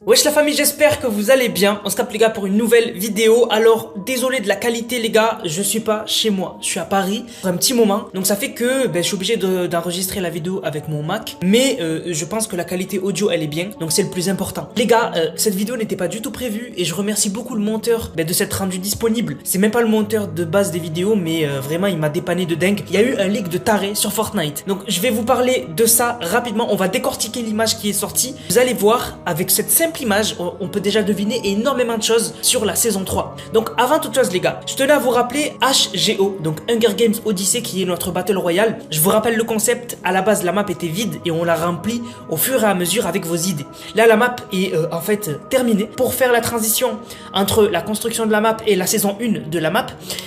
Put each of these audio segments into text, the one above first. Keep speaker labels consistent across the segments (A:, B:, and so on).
A: Wesh la famille, j'espère que vous allez bien. On se capte les gars pour une nouvelle vidéo. Alors désolé de la qualité les gars, je suis pas chez moi, je suis à Paris pour un petit moment. Donc ça fait que je suis obligé d'enregistrer la vidéo avec mon Mac. Mais je pense que la qualité audio elle est bien, donc c'est le plus important. Les gars, cette vidéo n'était pas du tout prévue et je remercie beaucoup le monteur de s'être rendu disponible. C'est même pas le monteur de base des vidéos, mais vraiment il m'a dépanné de dingue. Il y a eu un leak de taré sur Fortnite. Donc je vais vous parler de ça rapidement. On va décortiquer l'image qui est sortie. Vous allez voir, avec cette simple image, on peut déjà deviner énormément de choses sur la saison 3. Donc avant toute chose les gars, je tenais à vous rappeler HGO, donc Hunger Games Odyssey, qui est notre Battle Royale. Je vous rappelle le concept. À la base la map était vide et on l'a remplie au fur et à mesure avec vos idées. Là la map est en fait terminée. Pour faire la transition entre la construction de la map et la saison 1 de la map,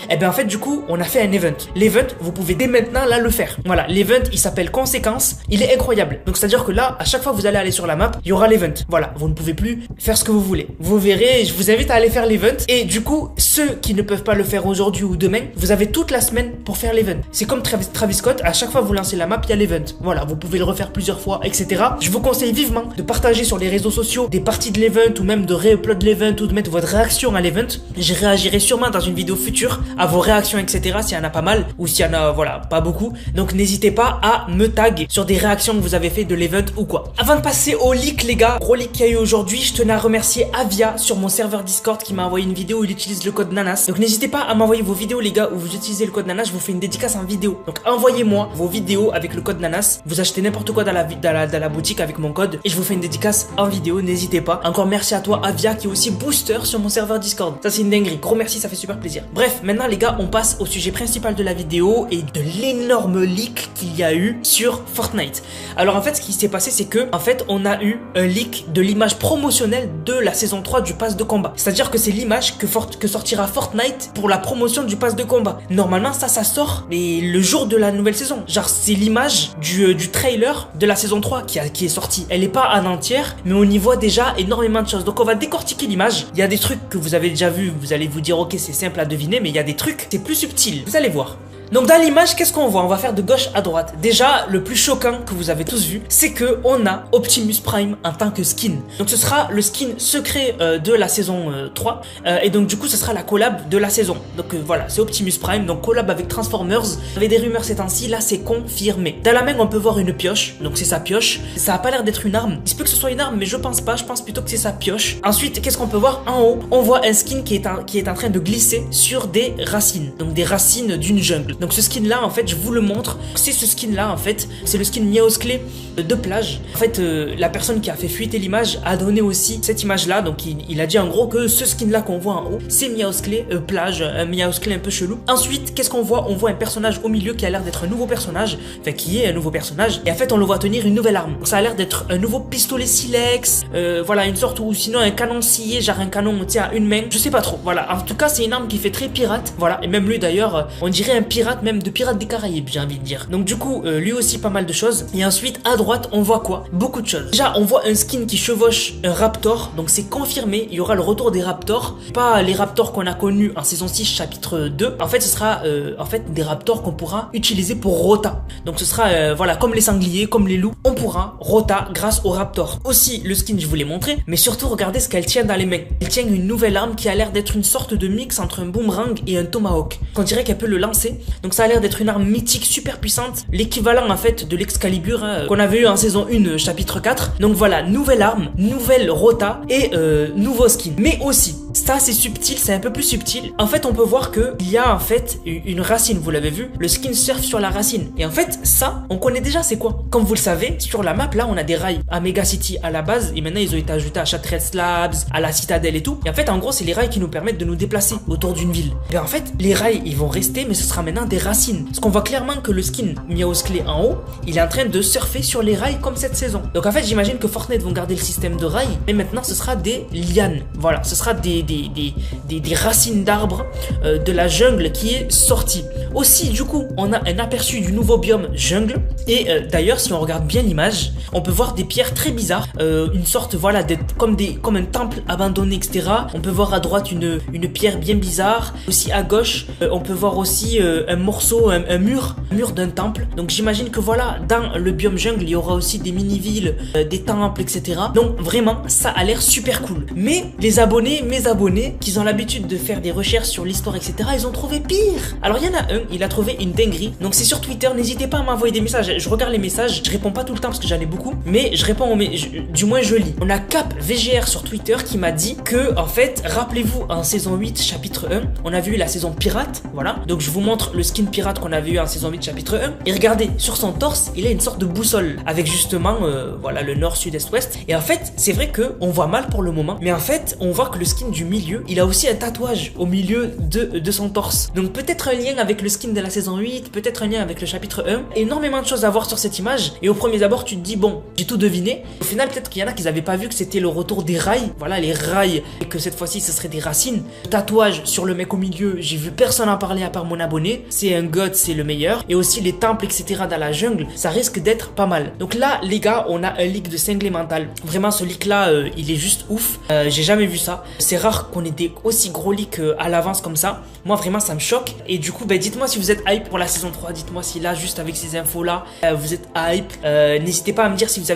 A: et bien en fait du coup on a fait un event. L'event vous pouvez dès maintenant là le faire. Voilà, l'event il s'appelle Conséquences. Il est incroyable. Donc c'est à dire que là à chaque fois que vous allez aller sur la map, il y aura l'event. Voilà, vous ne pouvez plus faire ce que vous voulez. Vous verrez, je vous invite à aller faire l'event. Et du coup, ceux qui ne peuvent pas le faire aujourd'hui ou demain, vous avez toute la semaine pour faire l'event. C'est comme Travis Scott, à chaque fois que vous lancez la map, il y a l'event. Voilà, vous pouvez le refaire plusieurs fois, etc. Je vous conseille vivement de partager sur les réseaux sociaux des parties de l'event ou même de réupload l'event ou de mettre votre réaction à l'event. Je réagirai sûrement dans une vidéo future à vos réactions, etc. s'il y en a pas mal ou s'il y en a, voilà, pas beaucoup. Donc n'hésitez pas à me tag sur des réactions que vous avez fait de l'event ou quoi. Avant de passer au leak, les gars, gros leak qu'il y a eu aujourd'hui, je tenais à remercier Avia sur mon serveur Discord qui m'a envoyé une vidéo où il utilise le code Nanas. Donc n'hésitez pas à m'envoyer vos vidéos les gars où vous utilisez le code Nanas, je vous fais une dédicace en vidéo. Donc envoyez-moi vos vidéos avec le code Nanas. Vous achetez n'importe quoi dans la boutique avec mon code et je vous fais une dédicace en vidéo, n'hésitez pas. Encore merci à toi Avia qui est aussi booster sur mon serveur Discord. Ça c'est une dinguerie, gros merci, ça fait super plaisir. Bref, maintenant les gars, on passe au sujet principal de la vidéo et de l'énorme leak qu'il y a eu sur Fortnite. Alors en fait ce qui s'est passé c'est que en fait on a eu un leak de l'image promotionnelle de la saison 3 du pass de combat. C'est-à-dire que c'est l'image que sortira Fortnite pour la promotion du pass de combat. Normalement ça sort mais le jour de la nouvelle saison. Genre c'est l'image du trailer de la saison 3 qui est sortie. Elle est pas en entière mais on y voit déjà énormément de choses. Donc on va décortiquer l'image. Il y a des trucs que vous avez déjà vus, vous allez vous dire ok c'est simple à deviner, mais il y a des trucs c'est plus subtil. Vous allez voir. Donc dans l'image, qu'est-ce qu'on voit? On va faire de gauche à droite. Déjà, le plus choquant que vous avez tous vu, c'est que on a Optimus Prime en tant que skin. Donc ce sera le skin secret de la saison 3. Et donc du coup, ce sera la collab de la saison. Donc voilà, c'est Optimus Prime, donc collab avec Transformers. Il y avait des rumeurs ces temps-ci, là c'est confirmé. Dans la main, on peut voir une pioche, donc c'est sa pioche. Ça a pas l'air d'être une arme. Il se peut que ce soit une arme, mais je pense pas. Je pense plutôt que c'est sa pioche. Ensuite, qu'est-ce qu'on peut voir en haut? On voit un skin qui est en train de glisser sur des racines. Donc des racines d'une jungle. Donc ce skin là en fait je vous le montre, c'est ce skin là en fait, c'est le skin Miaosclé de plage. En fait la personne qui a fait fuiter l'image a donné aussi cette image là, donc il a dit en gros que ce skin là qu'on voit en haut c'est Miaosclé plage, un Miaosclé un peu chelou. Ensuite qu'est-ce qu'on voit? On voit un personnage au milieu qui a l'air d'être un nouveau personnage, enfin qui est un nouveau personnage, et en fait on le voit tenir une nouvelle arme. Donc, ça a l'air d'être un nouveau pistolet silex, voilà une sorte, ou sinon un canon scié, genre un canon tient à une main, je sais pas trop. Voilà, en tout cas c'est une arme qui fait très pirate, voilà, et même lui d'ailleurs on dirait un pirate, même de Pirates des Caraïbes, j'ai envie de dire. Donc du coup, lui aussi pas mal de choses. Et ensuite, à droite, on voit quoi? Beaucoup de choses. Déjà, on voit un skin qui chevauche un raptor. Donc c'est confirmé, il y aura le retour des raptors. Pas les raptors qu'on a connus en saison 6, chapitre 2. En fait, ce sera en fait des raptors qu'on pourra utiliser pour rota. Donc ce sera, voilà, comme les sangliers, comme les loups. On pourra rota grâce aux raptors. Aussi, le skin, je vous l'ai montré. Mais surtout, regardez ce qu'elle tient dans les mains. Elle tient une nouvelle arme qui a l'air d'être une sorte de mix entre un boomerang et un tomahawk. On dirait qu'elle peut le lancer. Donc ça a l'air d'être une arme mythique super puissante, l'équivalent en fait de l'Excalibur qu'on avait eu en saison 1 chapitre 4. Donc voilà, nouvelle arme, nouvelle rota et nouveau skin. Mais aussi, ça c'est subtil, c'est un peu plus subtil. En fait on peut voir que il y a en fait une racine, vous l'avez vu, le skin surfe sur la racine. Et en fait ça, on connaît déjà c'est quoi. Comme vous le savez, sur la map là on a des rails à Mega City à la base et maintenant ils ont été ajoutés à Shattered Slabs, à la Citadelle et tout. Et en fait en gros c'est les rails qui nous permettent de nous déplacer autour d'une ville. Et en fait les rails ils vont rester mais ce sera maintenant des racines. Parce qu'on voit clairement que le skin Miaosclé en haut, il est en train de surfer sur les rails comme cette saison. Donc en fait j'imagine que Fortnite vont garder le système de rails, mais maintenant ce sera des lianes. Voilà, ce sera des des racines d'arbres de la jungle qui est sortie. Aussi, du coup, on a un aperçu du nouveau biome jungle. Et d'ailleurs, si on regarde bien l'image, on peut voir des pierres très bizarres, une sorte, voilà, comme un temple abandonné, etc. On peut voir à droite une pierre bien bizarre. Aussi à gauche, on peut voir aussi un morceau, un mur d'un temple. Donc j'imagine que voilà, dans le biome jungle, il y aura aussi des mini-villes, des temples, etc. Donc vraiment, ça a l'air super cool. Mais mes abonnés, qui ont l'habitude de faire des recherches sur l'histoire, etc., ils ont trouvé pire. Alors il y en a un, il a trouvé une dinguerie. Donc c'est sur Twitter, n'hésitez pas à m'envoyer des messages. Je regarde les messages, je réponds pas tout le temps parce que j'en ai beaucoup, mais je réponds du moins je lis. On a Cap VGR sur Twitter qui m'a dit que, en fait, rappelez-vous, en saison 8, chapitre 1, on a vu la saison pirate, voilà. Donc je vous montre le skin pirate qu'on avait eu en saison 8, chapitre 1. Et regardez, sur son torse, il a une sorte de boussole avec justement, voilà, le nord, sud, est, ouest. Et en fait, c'est vrai que on voit mal pour le moment, mais en fait, on voit que le skin du milieu, il a aussi un tatouage au milieu de son torse. Donc peut-être un lien avec le skin de la saison 8, peut-être un lien avec le chapitre 1. Énormément de choses à voir sur cette image. Et au premier abord, tu te dis, bon, j'ai tout deviné. Au final, peut-être qu'il y en a qui n'avaient pas vu que c'était le retour des rails. Voilà, les rails. Et que cette fois-ci, ce serait des racines. Le tatouage sur le mec au milieu, j'ai vu personne en parler à part mon abonné. C'est un god, c'est le meilleur. Et aussi les temples, etc. dans la jungle, ça risque d'être pas mal. Donc là, les gars, on a un leak de cinglé mental. Vraiment, ce leak-là, il est juste ouf. J'ai jamais vu ça. C'est rare qu'on ait des aussi gros leaks à l'avance comme ça. Moi, vraiment, ça me choque. Et du coup, ben, dites-moi si vous êtes hype pour la saison 3. Dites-moi si là, juste avec ces infos-là, vous êtes hype. N'hésitez pas à me dire si vous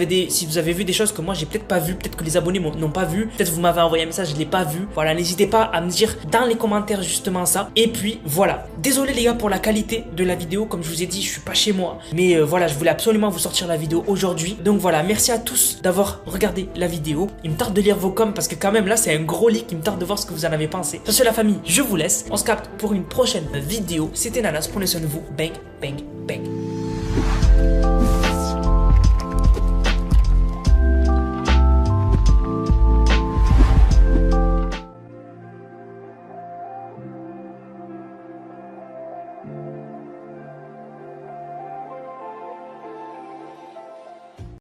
A: avez vu des choses que moi, j'ai peut-être pas vu. Peut-être que les abonnés n'ont pas vu. Peut-être vous m'avez envoyé un message, je l'ai pas vu. Voilà, n'hésitez pas à me dire dans les commentaires justement ça. Et puis, voilà. Désolé les gars pour la qualité de la vidéo. Comme je vous ai dit, je suis pas chez moi. Mais voilà, je voulais absolument vous sortir la vidéo aujourd'hui. Donc voilà, merci à tous d'avoir regardé la vidéo. Il me tarde de lire vos coms parce que quand même là, c'est un gros leak. Il me tarde de voir ce que vous en avez pensé. Sur ce, la famille, je vous laisse. On se capte pour une prochaine vidéo. C'était Nanas, prenez soin de vous. Bang, bang, bang.